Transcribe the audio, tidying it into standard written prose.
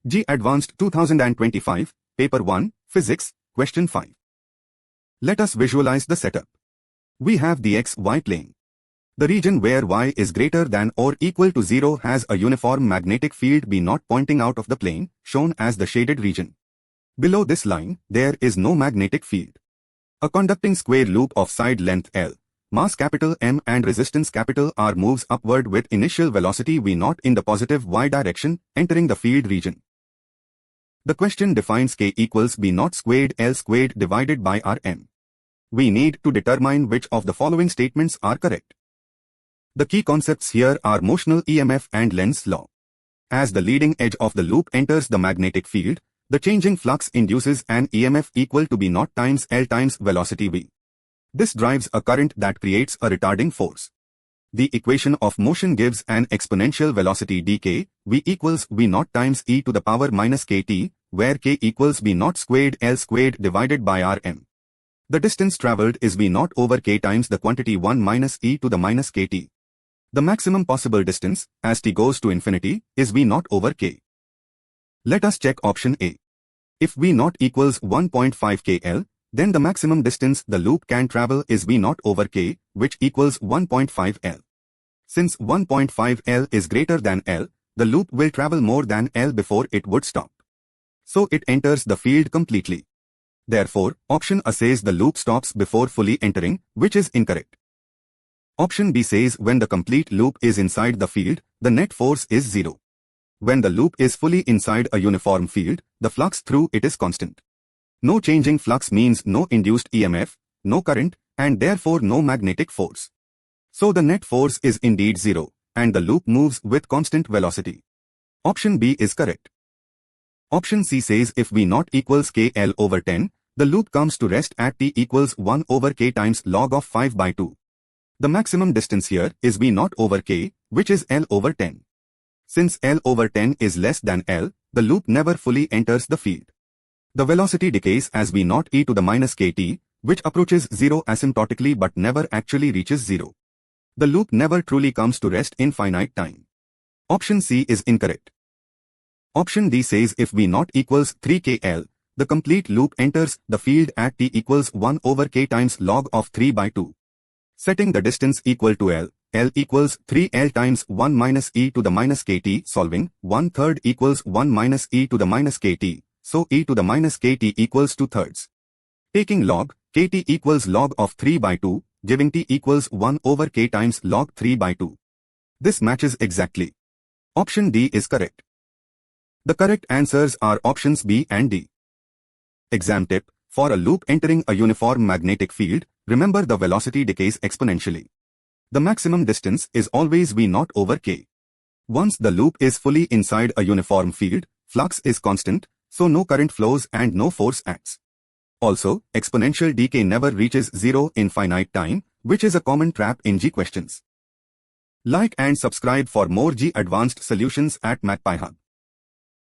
JEE Advanced 2025, Paper 1, Physics, Question 5. Let us visualize the setup. We have the XY plane. The region where y is greater than or equal to 0 has a uniform magnetic field B naught pointing out of the plane, shown as the shaded region. Below this line, there is no magnetic field. A conducting square loop of side length L, mass capital M and resistance capital R moves upward with initial velocity V naught in the positive y direction, entering the field region. The question defines K equals B naught squared L squared divided by Rm. We need to determine which of the following statements are correct. The key concepts here are motional EMF and Lenz law. As the leading edge of the loop enters the magnetic field, the changing flux induces an EMF equal to B naught times L times velocity V. This drives a current that creates a retarding force. The equation of motion gives an exponential velocity decay, V equals V naught times e to the power minus kt, where k equals B naught squared L squared divided by Rm. The distance traveled is V naught over k times the quantity 1 minus e to the minus kt. The maximum possible distance, as t goes to infinity, is V naught over k. Let us check option A. If V naught equals 1.5 kl, then the maximum distance the loop can travel is V naught over k, which equals 1.5 L. Since 1.5 L is greater than L, the loop will travel more than L before it would stop. So it enters the field completely. Therefore, option A says the loop stops before fully entering, which is incorrect. Option B says when the complete loop is inside the field, the net force is 0. When the loop is fully inside a uniform field, the flux through it is constant. No changing flux means no induced EMF, no current, and therefore no magnetic force. So the net force is indeed 0, and the loop moves with constant velocity. Option B is correct. Option C says if V naught equals kl over 10, the loop comes to rest at t equals 1 over k times log of 5 by 2. The maximum distance here is V naught over k, which is L over 10. Since L over 10 is less than L, the loop never fully enters the field. The velocity decays as V naught e to the minus kt, which approaches 0 asymptotically but never actually reaches 0. The loop never truly comes to rest in finite time. Option C is incorrect. Option D says if V naught equals 3 kl, the complete loop enters the field at t equals 1 over k times log of 3 by 2. Setting the distance equal to L, L equals 3L times 1 minus e to the minus kt, solving, 1/3 equals 1 minus e to the minus kt, so e to the minus kt equals 2/3. Taking log, kt equals log of 3 by 2, giving t equals 1 over k times log 3 by 2. This matches exactly. Option D is correct. The correct answers are options B and D. Exam tip: for a loop entering a uniform magnetic field, remember the velocity decays exponentially. The maximum distance is always V naught over k. Once the loop is fully inside a uniform field, flux is constant, so no current flows and no force acts. Also, exponential decay never reaches 0 in finite time, which is a common trap in JEE questions. Like and subscribe for more JEE Advanced solutions at MAGPIEHUB.